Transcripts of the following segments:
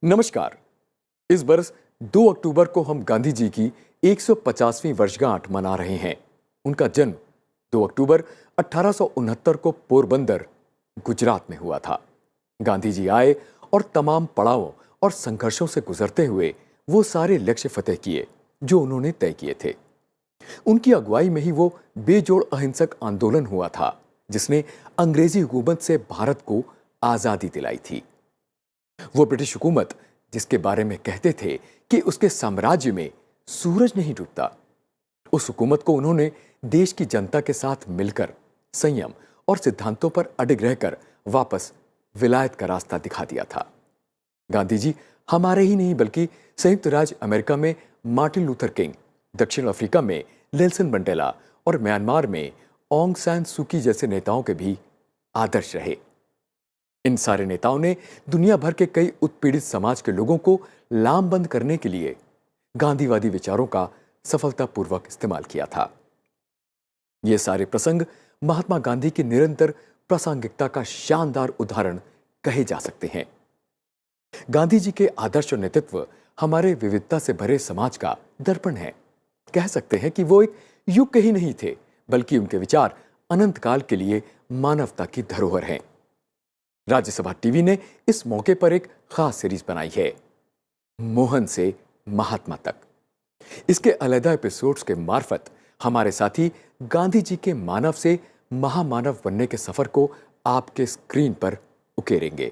नमस्कार। इस बरस 2 अक्टूबर को हम गांधी जी की 150वीं वर्षगांठ मना रहे हैं। उनका जन्म 2 अक्टूबर 1869 को पोरबंदर, गुजरात में हुआ था। गांधी जी आए और तमाम पड़ावों और संघर्षों से गुजरते हुए वो सारे लक्ष्य फतेह किए जो उन्होंने तय किए थे। उनकी अगुवाई में ही वो बेजोड़ अहिंसक आंदोलन हुआ था जिसने अंग्रेजी हुकूमत से भारत को आजादी दिलाई थी। वो ब्रिटिश हुकूमत जिसके बारे में कहते थे कि उसके साम्राज्य में सूरज नहीं डूबता, उस हुकूमत को उन्होंने देश की जनता के साथ मिलकर संयम और सिद्धांतों पर अडिग रहकर वापस विलायत का रास्ता दिखा दिया था। गांधी जी हमारे ही नहीं बल्कि संयुक्त राज्य अमेरिका में मार्टिन लूथर किंग, दक्षिण अफ्रीका में नेल्सन मंडेला और म्यांमार में ऑंग सान सू की जैसे नेताओं के भी आदर्श रहे। इन सारे नेताओं ने दुनिया भर के कई उत्पीड़ित समाज के लोगों को लामबंद करने के लिए गांधीवादी विचारों का सफलतापूर्वक इस्तेमाल किया था। ये सारे प्रसंग महात्मा गांधी की निरंतर प्रासंगिकता का शानदार उदाहरण कहे जा सकते हैं। गांधी जी के आदर्श और नेतृत्व हमारे विविधता से भरे समाज का दर्पण है। कह सकते हैं कि वो एक युग के ही नहीं थे बल्कि उनके विचार अनंत काल के लिए मानवता की धरोहर हैं। राज्यसभा टीवी ने इस मौके पर एक खास सीरीज बनाई है, मोहन से महात्मा तक। इसके अलग एपिसोड्स के मार्फत हमारे साथी गांधी जी के मानव से महामानव बनने के सफर को आपके स्क्रीन पर उकेरेंगे।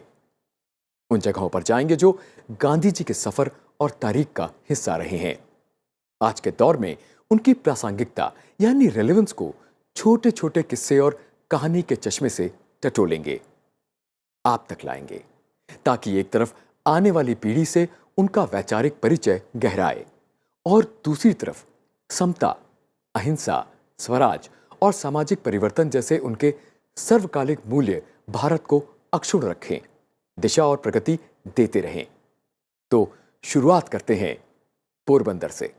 उन जगहों पर जाएंगे जो गांधी जी के सफर और तारीख का हिस्सा रहे हैं। आज के दौर में उनकी प्रासंगिकता यानी रेलेवेंस को छोटे छोटे किस्से और कहानी के चश्मे से टटोलेंगे, आप तक लाएंगे, ताकि एक तरफ आने वाली पीढ़ी से उनका वैचारिक परिचय गहराए और दूसरी तरफ समता, अहिंसा, स्वराज और सामाजिक परिवर्तन जैसे उनके सर्वकालिक मूल्य भारत को अक्षुण्ण रखें, दिशा और प्रगति देते रहें। तो शुरुआत करते हैं पोरबंदर से।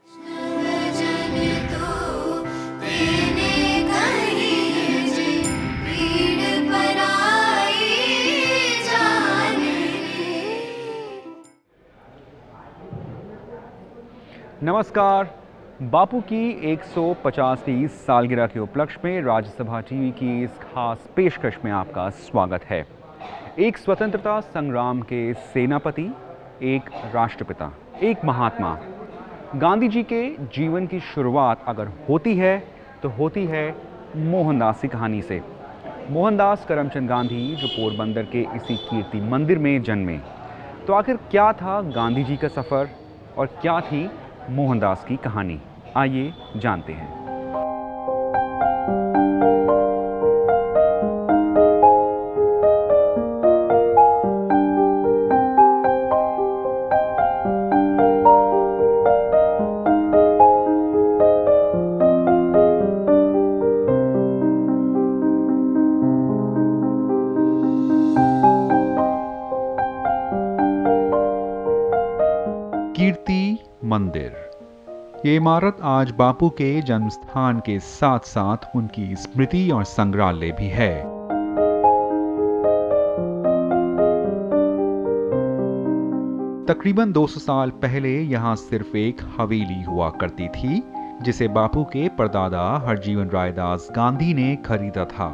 नमस्कार। बापू की 150वीं सालगिरह के उपलक्ष्य में राज्यसभा टीवी की इस खास पेशकश में आपका स्वागत है। एक स्वतंत्रता संग्राम के सेनापति, एक राष्ट्रपिता, एक महात्मा। गांधी जी के जीवन की शुरुआत अगर होती है तो होती है मोहनदास की कहानी से। मोहनदास करमचंद गांधी जो पोरबंदर के इसी कीर्ति मंदिर में जन्मे। तो आखिर क्या था गांधी जी का सफ़र और क्या थी मोहनदास की कहानी, आइए जानते हैं। कीर्ति मंदिर। ये इमारत आज बापू के जन्म स्थान के साथ साथ उनकी स्मृति और संग्रहालय भी है। तकरीबन 200 साल पहले यहाँ सिर्फ एक हवेली हुआ करती थी जिसे बापू के परदादा हरजीवन रायदास गांधी ने खरीदा था।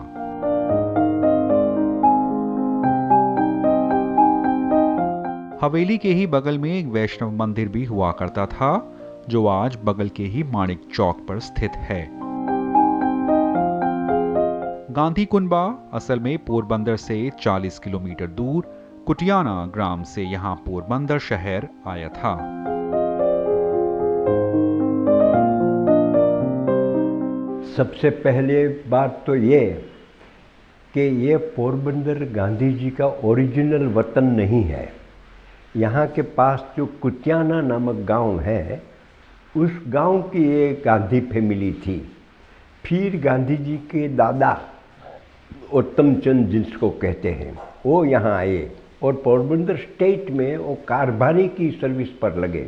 हवेली के ही बगल में एक वैष्णव मंदिर भी हुआ करता था जो आज बगल के ही माणिक चौक पर स्थित है। गांधी कुनबा असल में पोरबंदर से 40 किलोमीटर दूर कुटियाना ग्राम से यहां पोरबंदर शहर आया था। सबसे पहले बात तो ये कि ये पोरबंदर गांधी जी का ओरिजिनल वतन नहीं है। यहाँ के पास जो कुटियाना नामक गांव है, उस गांव की एक गांधी फैमिली थी। फिर गांधी जी के दादा उत्तम चंद जिसको कहते हैं, वो यहाँ आए और पोरबंदर स्टेट में वो कारभारी की सर्विस पर लगे।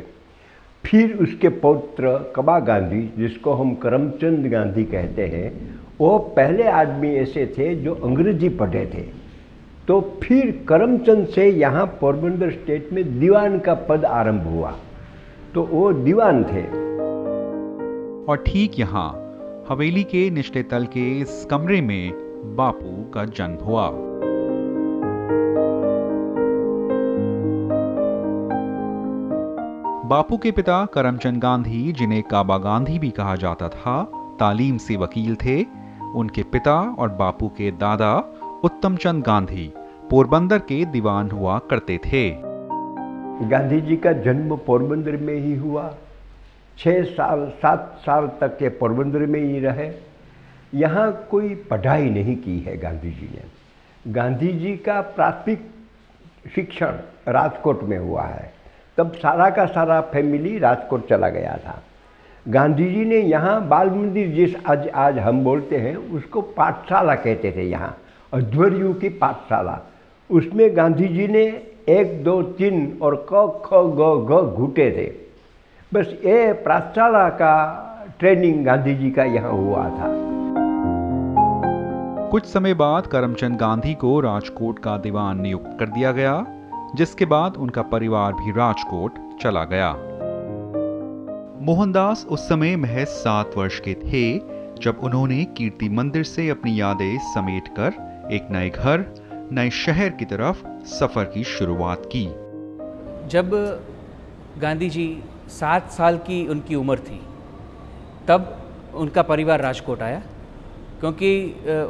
फिर उसके पौत्र कबा गांधी, जिसको हम करमचंद गांधी कहते हैं, वो पहले आदमी ऐसे थे जो अंग्रेजी पढ़े थे। तो फिर करमचंद से यहाँ पोरबंदर स्टेट में दीवान का पद आरंभ हुआ, तो वो दीवान थे। और ठीक यहाँ हवेली के निचले तल के इस कमरे में बापू का जन्म हुआ। बापू के पिता करमचंद गांधी, जिन्हें काबा गांधी भी कहा जाता था, तालीम से वकील थे। उनके पिता और बापू के दादा उत्तमचंद गांधी पोरबंदर के दीवान हुआ करते थे। गांधी जी का जन्म पोरबंदर में ही हुआ। 7 साल तक के पोरबंदर में ही रहे। यहाँ कोई पढ़ाई नहीं की है गांधी जी ने। गांधी जी का प्राथमिक शिक्षण राजकोट में हुआ है। तब सारा का सारा फैमिली राजकोट चला गया था। गांधी जी ने यहाँ बाल मंदिर, जिस आज हम बोलते हैं, उसको पाठशाला कहते थे यहाँ, अध्वर्यु की पाठशाला। उसमें गांधी जी ने 1, 2, 3 और क ख ग घ घूटे थे। बस ये पाठशाला का ट्रेनिंग गांधी जी का यहाँ हुआ था। कुछ समय बाद करमचंद गांधी को राजकोट का दीवान नियुक्त कर दिया गया, जिसके बाद उनका परिवार भी राजकोट चला गया। मोहनदास उस समय महज 7 वर्ष के थे जब उन्होंने कीर्ति मंदिर से अपनी यादें समेटकर एक नए घर, नए शहर की तरफ सफर की शुरुआत की। जब गांधी जी 7 साल की उनकी उम्र थी, तब उनका परिवार राजकोट आया, क्योंकि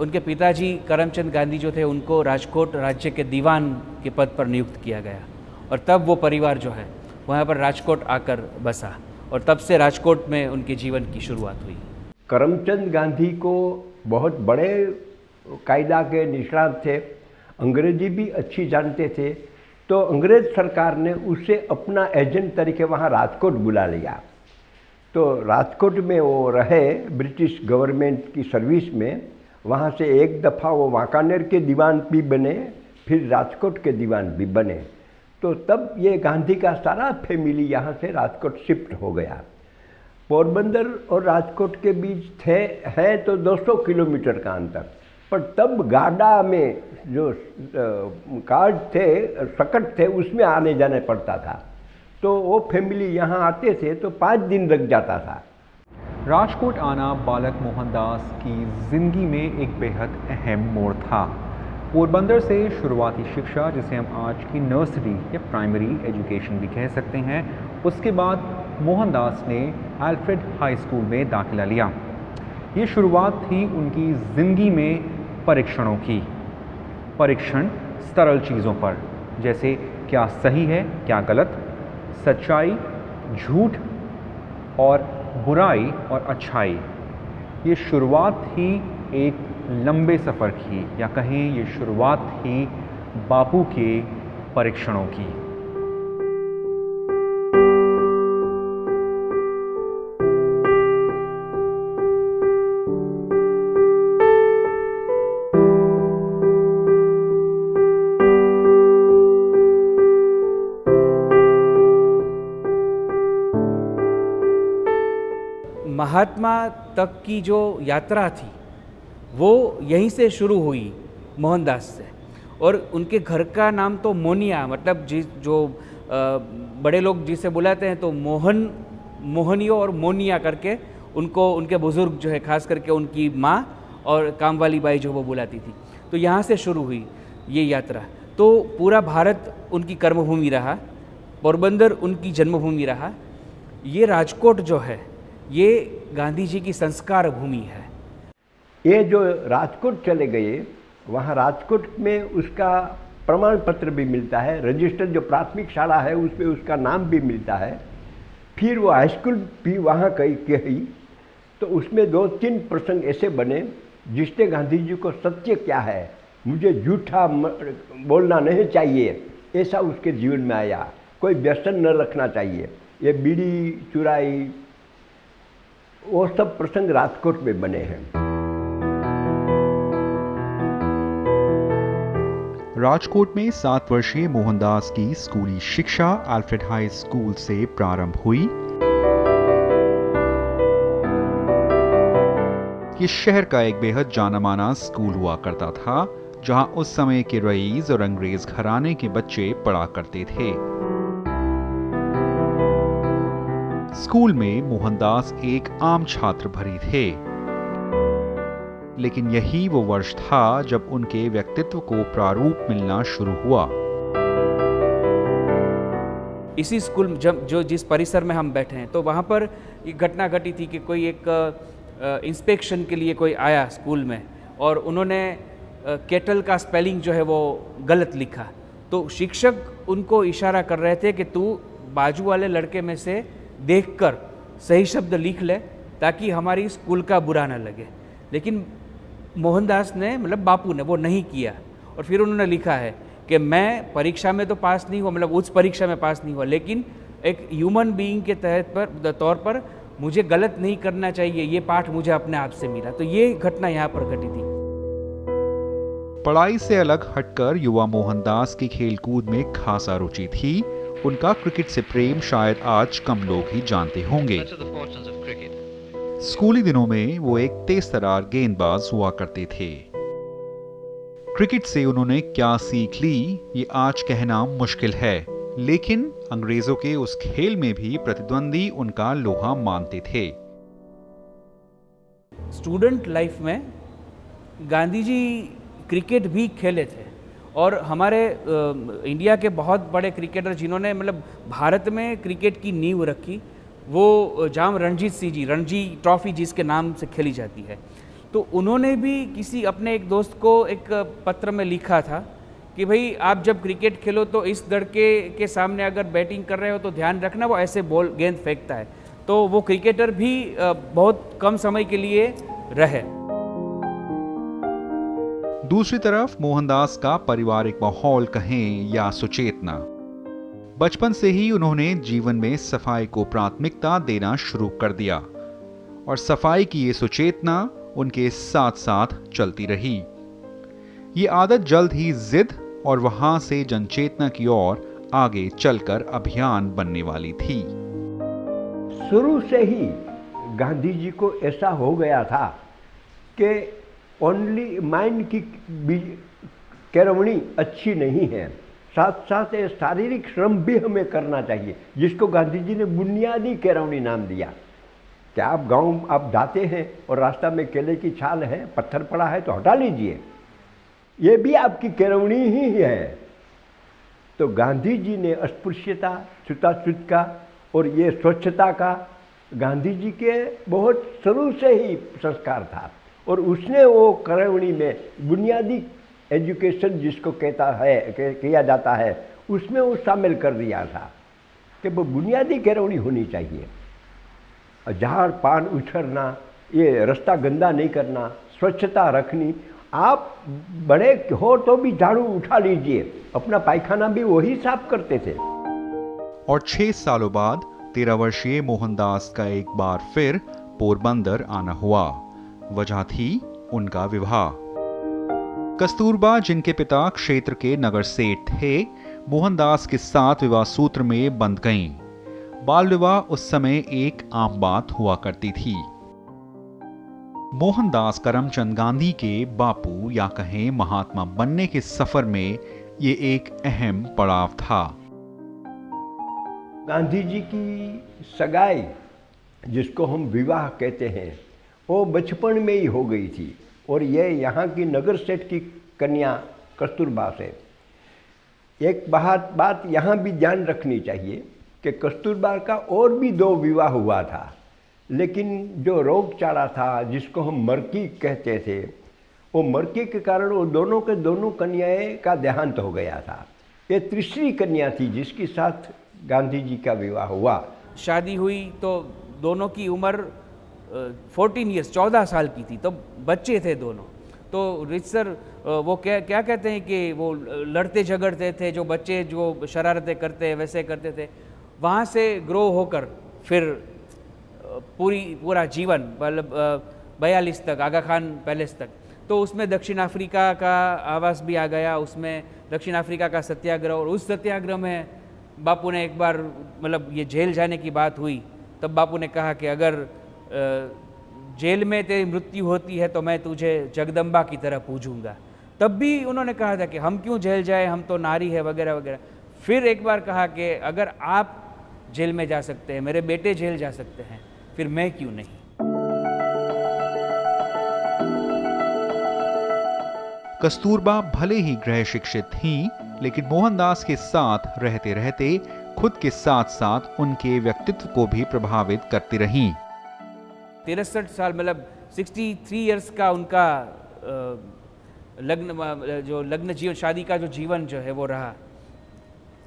उनके पिताजी करमचंद गांधी जो थे, उनको राजकोट राज्य के दीवान के पद पर नियुक्त किया गया। और तब वो परिवार जो है वहाँ पर राजकोट आकर बसा, और तब से राजकोट में उनके जीवन की शुरुआत हुई। करमचंद गांधी को बहुत बड़े कायदा के निष्णात थे, अंग्रेजी भी अच्छी जानते थे। तो अंग्रेज सरकार ने उसे अपना एजेंट तरीके वहाँ राजकोट बुला लिया। तो राजकोट में वो रहे, ब्रिटिश गवर्नमेंट की सर्विस में। वहाँ से एक दफ़ा वो वांकानेर के दीवान भी बने, फिर राजकोट के दीवान भी बने। तो तब ये गांधी का सारा फैमिली यहाँ से राजकोट शिफ्ट हो गया। पोरबंदर और राजकोट के बीच है तो 200 किलोमीटर का अंतर, पर तब गाड़ा में जो कार्ड थे, सकट थे, उसमें आने जाने पड़ता था। तो वो फैमिली यहाँ आते थे तो 5 दिन लग जाता था। राजकोट आना बालक मोहनदास की जिंदगी में एक बेहद अहम मोड़ था। पोरबंदर से शुरुआती शिक्षा, जिसे हम आज की नर्सरी या प्राइमरी एजुकेशन भी कह सकते हैं, उसके बाद मोहनदास ने अल्फ्रेड हाई स्कूल में दाखिला लिया। ये शुरुआत थी उनकी ज़िंदगी में परीक्षणों की। परीक्षण सरल चीज़ों पर, जैसे क्या सही है, क्या गलत, सच्चाई, झूठ और बुराई और अच्छाई। ये शुरुआत थी एक लंबे सफ़र की, या कहें ये शुरुआत थी बापू के परीक्षणों की। महात्मा तक की जो यात्रा थी वो यहीं से शुरू हुई, मोहनदास से। और उनके घर का नाम तो मोनिया, मतलब जो बड़े लोग जिसे बुलाते हैं तो मोहनियो और मोनिया करके उनको उनके बुज़ुर्ग जो है, खास करके उनकी माँ और कामवाली बाई जो वो बुलाती थी। तो यहाँ से शुरू हुई ये यात्रा। तो पूरा भारत उनकी कर्मभूमि रहा, पोरबंदर उनकी जन्मभूमि रहा। ये राजकोट जो है ये गांधी जी की संस्कार भूमि है। ये जो राजकोट चले गए, वहाँ राजकोट में उसका प्रमाण पत्र भी मिलता है, रजिस्टर जो प्राथमिक शाला है उसमें उसका नाम भी मिलता है। फिर वो हाई स्कूल भी वहाँ कही, तो उसमें 2-3 प्रसंग ऐसे बने जिसने गांधी जी को सत्य क्या है, मुझे झूठा बोलना नहीं चाहिए, ऐसा उसके जीवन में आया। कोई व्यसन न रखना चाहिए, ये बीड़ी चुराई, वो सब प्रसंग राजकोट में बने हैं। राजकोट में 7 वर्षीय मोहनदास की स्कूली शिक्षा अल्फ्रेड हाई स्कूल से प्रारंभ हुई। ये शहर का एक बेहद जाना माना स्कूल हुआ करता था, जहां उस समय के रईस और अंग्रेज घराने के बच्चे पढ़ा करते थे। स्कूल में मोहनदास एक आम छात्र भरी थे, लेकिन यही वो वर्ष था जब उनके व्यक्तित्व को प्रारूप मिलना शुरू हुआ। इसी स्कूल में जो जिस परिसर में हम बैठे हैं, तो वहाँ पर एक घटना घटी थी कि कोई एक इंस्पेक्शन के लिए कोई आया स्कूल में और उन्होंने केटल का स्पेलिंग जो है वो गलत लिखा। तो शिक्षक उनको इशारा कर रहे थे कि तू बाजू वाले लड़के में से देखकर सही शब्द लिख ले ताकि हमारी स्कूल का बुरा ना लगे। लेकिन मोहनदास ने, मतलब बापू ने, वो नहीं किया और फिर उन्होंने लिखा है कि मैं परीक्षा में तो पास नहीं हुआ, मतलब उस परीक्षा में पास नहीं हुआ, लेकिन एक ह्यूमन बीइंग के तौर पर मुझे गलत नहीं करना चाहिए, ये पाठ मुझे अपने आप से मिला। तो ये घटना यहाँ पर घटी थी। पढ़ाई से अलग हटकर युवा मोहनदास की खेलकूद में खासा रुचि थी। उनका क्रिकेट से प्रेम शायद आज कम लोग ही जानते होंगे। स्कूली दिनों में वो एक तेज तरार गेंदबाज हुआ करते थे। क्रिकेट से उन्होंने क्या सीख ली ये आज कहना मुश्किल है, लेकिन अंग्रेजों के उस खेल में भी प्रतिद्वंदी उनका लोहा मानते थे। स्टूडेंट लाइफ में गांधी जी क्रिकेट भी खेले थे और हमारे इंडिया के बहुत बड़े क्रिकेटर जिन्होंने मतलब भारत में क्रिकेट की नींव रखी, वो जाम रणजीत सिंह जी, रणजी ट्रॉफी जिसके नाम से खेली जाती है, तो उन्होंने भी किसी अपने एक दोस्त को एक पत्र में लिखा था कि भाई आप जब क्रिकेट खेलो तो इस लड़के के सामने अगर बैटिंग कर रहे हो तो ध्यान रखना वो ऐसे बॉल गेंद फेंकता है। तो वो क्रिकेटर भी बहुत कम समय के लिए रहे। दूसरी तरफ मोहनदास का पारिवारिक माहौल कहें या सुचेतना, बचपन से ही उन्होंने जीवन में सफाई को प्राथमिकता देना शुरू कर दिया और सफाई की ये सुचेतना उनके साथ साथ चलती रही। ये आदत जल्द ही जिद और वहां से जनचेतना की ओर आगे चलकर अभियान बनने वाली थी। शुरू से ही गांधी जी को ऐसा हो गया था कि ओनली माइंड की कैरवणी अच्छी नहीं है, साथ साथ ये शारीरिक श्रम भी हमें करना चाहिए, जिसको गांधी जी ने बुनियादी कैरवणी नाम दिया। क्या आप गांव आप जाते हैं और रास्ता में केले की छाल है, पत्थर पड़ा है तो हटा लीजिए, ये भी आपकी कैरवणी ही है। तो गांधी जी ने अस्पृश्यता, छूताछूत का और ये स्वच्छता का गांधी जी के बहुत शुरू से ही संस्कार था और उसने वो कैरवणी में बुनियादी एजुकेशन जिसको कहता है किया जाता है उसमें वो शामिल कर दिया था कि वो बुनियादी कैरवणी होनी चाहिए। झाड़ पान उछरना, ये रास्ता गंदा नहीं करना, स्वच्छता रखनी। आप बड़े हो तो भी झाड़ू उठा लीजिए, अपना पायखाना भी वही साफ करते थे। और 6 सालों बाद 13 वर्षीय मोहनदास का एक बार फिर पोरबंदर आना हुआ। वजह थी उनका विवाह। कस्तूरबा, जिनके पिता क्षेत्र के नगर सेठ थे, मोहनदास के साथ विवाह सूत्र में बंध गईं। बाल विवाह उस समय एक आम बात हुआ करती थी। मोहनदास करमचंद गांधी के बापू या कहें महात्मा बनने के सफर में ये एक अहम पड़ाव था। गांधी जी की सगाई, जिसको हम विवाह कहते हैं, वो बचपन में ही हो गई थी और ये यहाँ की नगर सेठ की कन्या कस्तूरबा से। एक बात यहाँ भी ध्यान रखनी चाहिए कि कस्तूरबा का और भी 2 विवाह हुआ था, लेकिन जो रोगचाड़ा था जिसको हम मरकी कहते थे, वो मरकी के कारण वो दोनों के दोनों कन्याएं का देहांत हो गया था। ये तीसरी कन्या थी जिसके साथ गांधी जी का विवाह हुआ। शादी हुई तो दोनों की उम्र 14 ईयर्स 14 साल की थी, तो बच्चे थे दोनों। तो रिचसर वो क्या कहते हैं कि वो लड़ते झगड़ते थे, जो बच्चे जो शरारतें करते वैसे करते थे। वहाँ से ग्रो होकर फिर पूरा जीवन मतलब 42 तक, आगा खान पैलेस तक, तो उसमें दक्षिण अफ्रीका का आवास भी आ गया। उसमें दक्षिण अफ्रीका का सत्याग्रह, और उस सत्याग्रह में बापू ने एक बार मतलब ये जेल जाने की बात हुई, तब बापू ने कहा कि अगर जेल में तेरी मृत्यु होती है तो मैं तुझे जगदम्बा की तरह पूजूंगा। तब भी उन्होंने कहा था कि हम क्यों जेल जाए, हम तो नारी है वगैरह वगैरह। फिर एक बार कहा कि अगर आप जेल में जा सकते हैं, मेरे बेटे जेल जा सकते हैं, फिर मैं क्यों नहीं। कस्तूरबा भले ही गृह शिक्षित थीं, लेकिन मोहनदास के साथ रहते रहते खुद के साथ साथ उनके व्यक्तित्व को भी प्रभावित करती रहीं। 63 साल मतलब 63 इयर्स का उनका लग्न जीवन, शादी का जो जीवन जो है वो रहा।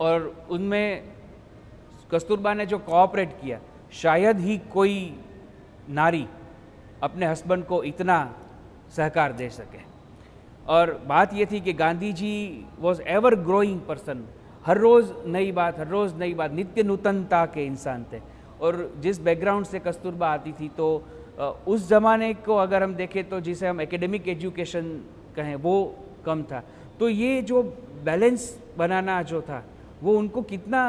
और उनमें कस्तूरबा ने जो कोऑपरेट किया, शायद ही कोई नारी अपने हस्बैंड को इतना सहकार दे सके। और बात ये थी कि Gandhi ji was ever growing person, हर रोज़ नई बात, हर रोज़ नई बात, नित्य नूतनता के इंसान थे। और जिस बैकग्राउंड से कस्तूरबा आती थी, तो उस ज़माने को अगर हम देखें तो जिसे हम एकेडमिक एजुकेशन कहें वो कम था। तो ये जो बैलेंस बनाना जो था वो उनको कितना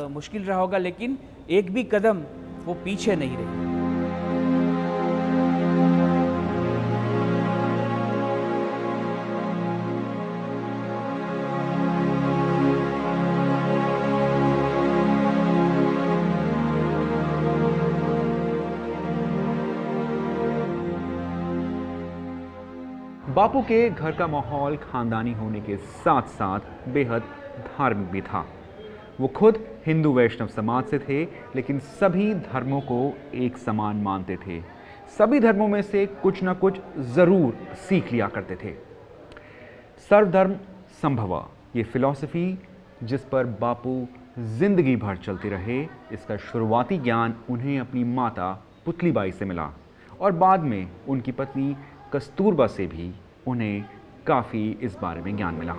मुश्किल रहा होगा, लेकिन एक भी कदम वो पीछे नहीं रही। बापू के घर का माहौल खानदानी होने के साथ साथ बेहद धार्मिक भी था। वो खुद हिंदू वैष्णव समाज से थे, लेकिन सभी धर्मों को एक समान मानते थे। सभी धर्मों में से कुछ ना कुछ ज़रूर सीख लिया करते थे। सर्वधर्म संभव, ये फिलॉसफी जिस पर बापू जिंदगी भर चलते रहे, इसका शुरुआती ज्ञान उन्हें अपनी माता पुतलीबाई से मिला और बाद में उनकी पत्नी कस्तूरबा से भी उन्हें काफ़ी इस बारे में ज्ञान मिला।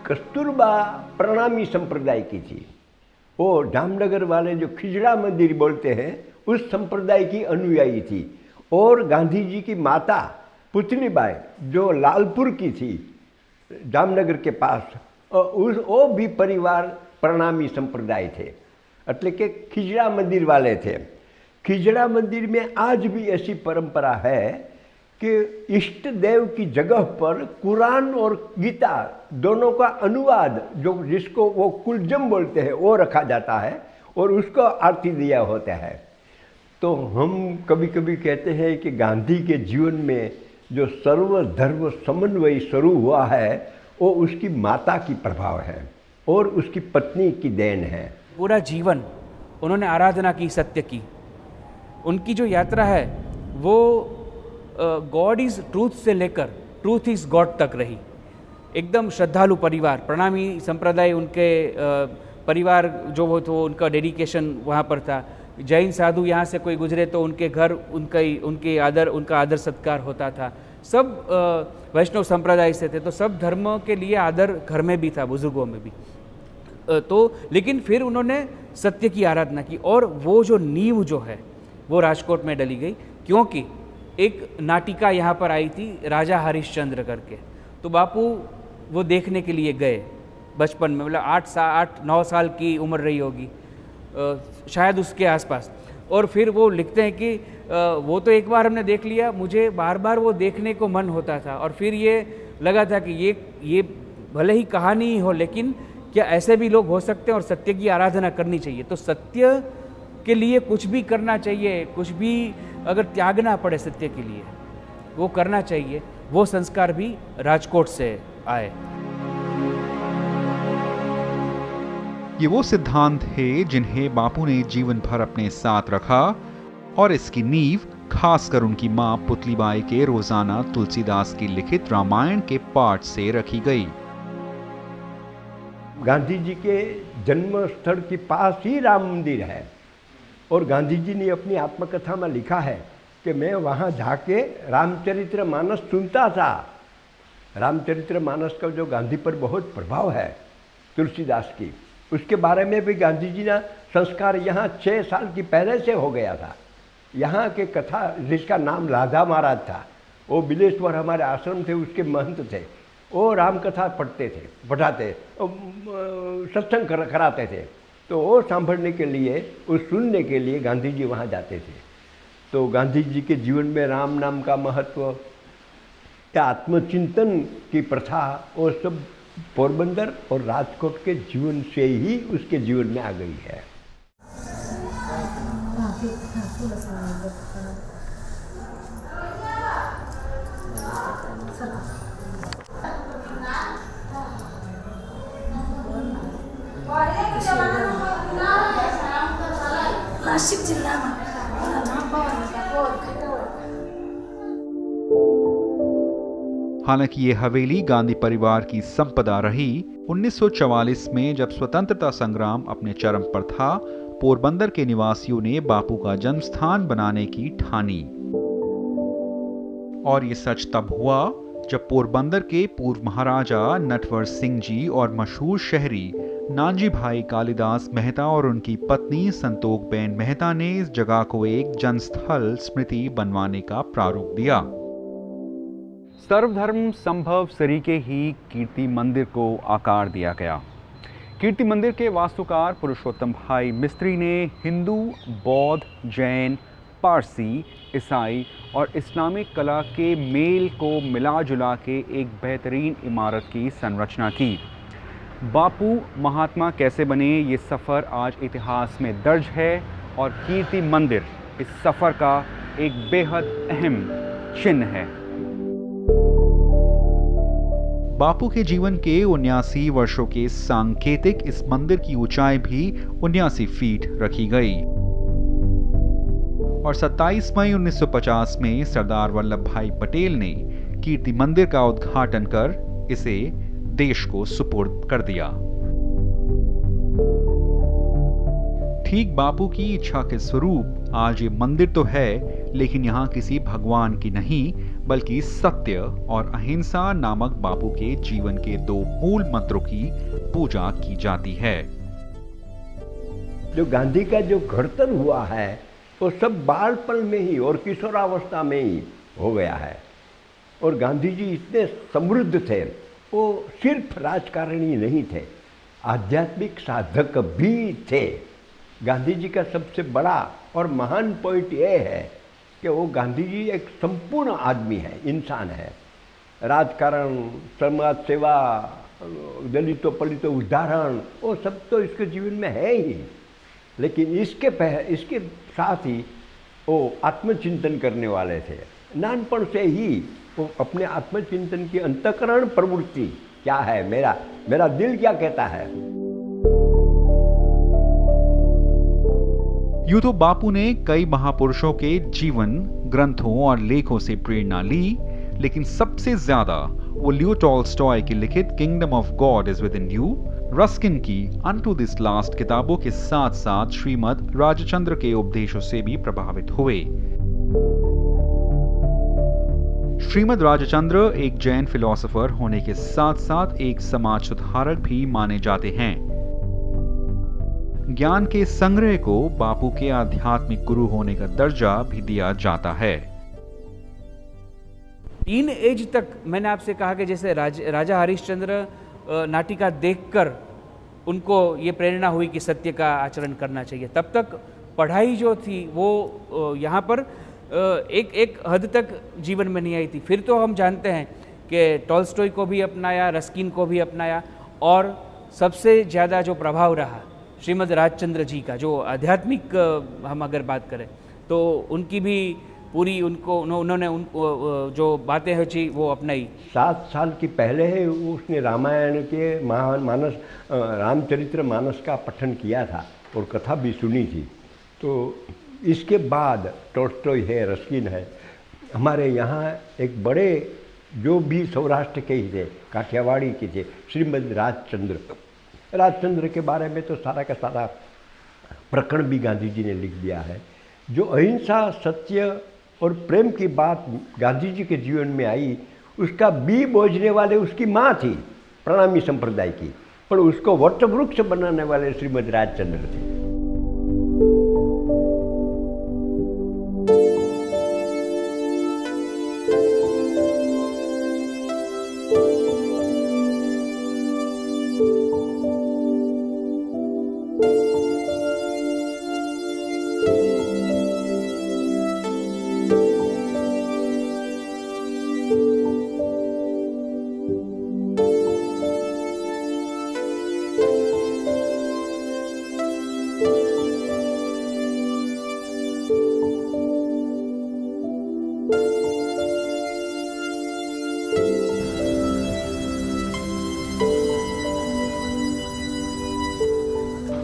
कस्तूरबा प्रणामी संप्रदाय की थी। वो जामनगर वाले जो खिजड़ा मंदिर बोलते हैं उस संप्रदाय की अनुयायी थी। और गांधी जी की माता पुतलीबाई जो लालपुर की थी, जामनगर के पास, वो भी परिवार प्रणामी संप्रदाय थे, એટલે કે खिजड़ा मंदिर वाले थे। खिजड़ा मंदिर में आज भी ऐसी परंपरा है कि इष्ट देव की जगह पर कुरान और गीता दोनों का अनुवाद, जो जिसको वो कुलजम बोलते हैं, वो रखा जाता है और उसको आरती दिया होता है। तो हम कभी कभी कहते हैं कि गांधी के जीवन में जो सर्वधर्म समन्वय शुरू हुआ है वो उसकी माता की प्रभाव है और उसकी पत्नी की देन है। पूरा जीवन उन्होंने आराधना की, सत्य की। उनकी जो यात्रा है वो गॉड इज़ ट्रूथ से लेकर ट्रूथ इज़ गॉड तक रही। एकदम श्रद्धालु परिवार, प्रणामी संप्रदाय उनके परिवार जो वो तो उनका डेडिकेशन वहाँ पर था। जैन साधु यहाँ से कोई गुजरे तो उनके घर उनका आदर सत्कार होता था। सब वैष्णव संप्रदाय से थे, तो सब धर्मों के लिए आदर घर में भी था, बुजुर्गों में भी। तो लेकिन फिर उन्होंने सत्य की आराधना की और वो जो नींव जो है वो राजकोट में डली गई, क्योंकि एक नाटिका यहाँ पर आई थी राजा हरिश्चंद्र करके। तो बापू वो देखने के लिए गए बचपन में, मतलब 8-9 साल की उम्र रही होगी शायद उसके आसपास। और फिर वो लिखते हैं कि वो तो एक बार हमने देख लिया, मुझे बार बार वो देखने को मन होता था। और फिर ये लगा था कि ये भले ही कहानी ही हो, लेकिन क्या ऐसे भी लोग हो सकते हैं और सत्य की आराधना करनी चाहिए। तो सत्य के लिए कुछ भी करना चाहिए, कुछ भी अगर त्यागना पड़े सत्य के लिए वो करना चाहिए। वो संस्कार भी राजकोट से आए। ये वो सिद्धांत थे जिन्हें बापू ने जीवन भर अपने साथ रखा और इसकी नींव खासकर उनकी मां पुतलीबाई के रोजाना तुलसीदास की लिखित रामायण के पाठ से रखी गई। गांधी जी के जन्म स्थल के पास ही राम मंदिर है और गांधी जी ने अपनी आत्मकथा में लिखा है कि मैं वहाँ जाके रामचरितमानस सुनता था। रामचरितमानस का जो गांधी पर बहुत प्रभाव है तुलसीदास की, उसके बारे में भी गांधी जी का संस्कार यहाँ 6 साल की पहले से हो गया था। यहाँ के कथा जिसका नाम राधा महाराज था, वो बिलेश्वर हमारे आश्रम थे, उसके महंत थे। वो राम कथा पढ़ाते सत्संग कराते थे। तो वो सांभळने के लिए, वो सुनने के लिए गांधी जी वहाँ जाते थे। तो गांधी जी के जीवन में राम नाम का महत्व या आत्मचिंतन की प्रथा, वो सब पोरबंदर और राजकोट के जीवन से ही उसके जीवन में आ गई है। नाशिक जिल्हामा हालांकि ये हवेली गांधी परिवार की संपदा रही। 1944 में जब स्वतंत्रता संग्राम अपने चरम पर था, पोरबंदर के निवासियों ने बापू का जन्म स्थान बनाने की ठानी। और ये सच तब हुआ जब पोरबंदर के पूर्व महाराजा नटवर सिंह जी और मशहूर शहरी नानजी भाई कालिदास मेहता और उनकी पत्नी संतोख बेन मेहता ने इस जगह को एक जनस्थल स्मृति बनवाने का प्रारूप दिया। सर्वधर्म संभव सरीके ही कीर्ति मंदिर को आकार दिया गया। कीर्ति मंदिर के वास्तुकार पुरुषोत्तम भाई मिस्त्री ने हिंदू, बौद्ध, जैन, पारसी, ईसाई और इस्लामिक कला के मेल को मिला जुला के एक बेहतरीन इमारत की संरचना की। बापू महात्मा कैसे बने, ये सफ़र आज इतिहास में दर्ज है और कीर्ति मंदिर इस सफ़र का एक बेहद अहम चिन्ह है। बापू के जीवन के 79 वर्षों के सांकेतिक इस मंदिर की ऊंचाई भी 79 फीट रखी गई और 27 मई 1950 में सरदार वल्लभ भाई पटेल ने कीर्ति मंदिर का उद्घाटन कर इसे देश को सुपुर्द कर दिया। ठीक बापू की इच्छा के स्वरूप आज ये मंदिर तो है, लेकिन यहाँ किसी भगवान की नहीं बल्कि सत्य और अहिंसा नामक बापू के जीवन के 2 मूल मंत्रों की पूजा की जाती है। जो गांधी का जो घड़तर हुआ है वो सब बालपन में ही और किशोरावस्था में ही हो गया है। और गांधी जी इतने समृद्ध थे, वो सिर्फ राजकारणी नहीं थे, आध्यात्मिक साधक भी थे। गांधी जी का सबसे बड़ा और महान पॉइंट ये है कि वो गांधी जी एक संपूर्ण आदमी है, इंसान है। राजकारण, समाज सेवा, दलितों पलितों उदाहरण, वो सब तो इसके जीवन में है ही, लेकिन इसके साथ ही वो आत्मचिंतन करने वाले थे। नानपण से ही वो अपने आत्मचिंतन की अंतःकरण प्रवृत्ति क्या है, मेरा दिल क्या कहता है। यूं तो बापू ने कई महापुरुषों के जीवन, ग्रंथों और लेखों से प्रेरणा ली, लेकिन सबसे ज्यादा वो लियो टॉल्स्टॉय की लिखित kingdom of God is with in you, Ruskin की अनटू दिस लास्ट किताबों के साथ साथ श्रीमद राजचंद्र के उपदेशों से भी प्रभावित हुए। श्रीमद राजचंद्र एक जैन फिलोसोफर होने के साथ साथ एक समाज सुधारक भी माने जाते हैं। ज्ञान के संग्रह को बापू के आध्यात्मिक गुरु होने का दर्जा भी दिया जाता है। टीन एज तक मैंने आपसे कहा कि जैसे राजा हरिश्चंद्र नाटिका देखकर उनको ये प्रेरणा हुई कि सत्य का आचरण करना चाहिए, तब तक पढ़ाई जो थी वो यहाँ पर एक हद तक जीवन में नहीं आई थी। फिर तो हम जानते हैं कि टॉल्स्टॉय को भी अपनाया, रस्किन को भी अपनाया, और सबसे ज़्यादा जो प्रभाव रहा श्रीमद राजचंद्र जी का, जो आध्यात्मिक हम अगर बात करें तो उनकी भी पूरी उन्होंने जो बातें हैं वो अपनाई। 7 साल की पहले ही उसने रामायण के मानस रामचरित्र मानस का पठन किया था और कथा भी सुनी थी। तो इसके बाद टॉल्स्टॉय है, रस्किन है। हमारे यहाँ एक बड़े जो भी सौराष्ट्र के ही थे, काठियावाड़ी के थे, श्रीमद राजचंद्र के बारे में तो सारा का सारा प्रकरण भी गांधी जी ने लिख दिया है। जो अहिंसा, सत्य और प्रेम की बात गांधी जी के जीवन में आई, उसका बी बोझने वाले उसकी माँ थी, प्रणामी संप्रदाय की, पर उसको वटवृक्ष बनाने वाले श्रीमद राजचंद्र थे।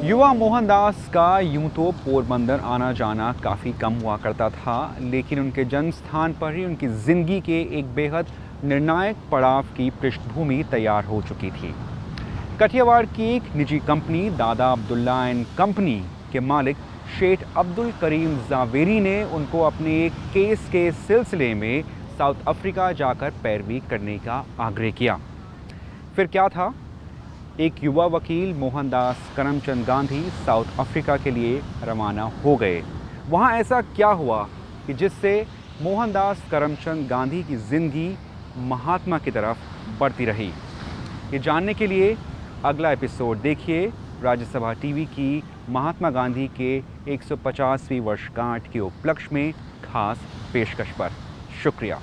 युवा मोहनदास का यूं तो पोरबंदर आना जाना काफ़ी कम हुआ करता था, लेकिन उनके जन्म स्थान पर ही उनकी ज़िंदगी के एक बेहद निर्णायक पड़ाव की पृष्ठभूमि तैयार हो चुकी थी। कठियावाड़ की एक निजी कंपनी दादा अब्दुल्ला एंड कंपनी के मालिक शेख अब्दुल करीम जावेरी ने उनको अपने एक केस के सिलसिले में साउथ अफ्रीका जाकर पैरवी करने का आग्रह किया। फिर क्या था? एक युवा वकील मोहनदास करमचंद गांधी साउथ अफ्रीका के लिए रवाना हो गए। वहाँ ऐसा क्या हुआ कि जिससे मोहनदास करमचंद गांधी की ज़िंदगी महात्मा की तरफ बढ़ती रही? ये जानने के लिए अगला एपिसोड देखिए राज्यसभा टीवी की महात्मा गांधी के 150वीं वर्षगांठ के उपलक्ष्य में खास पेशकश पर। शुक्रिया।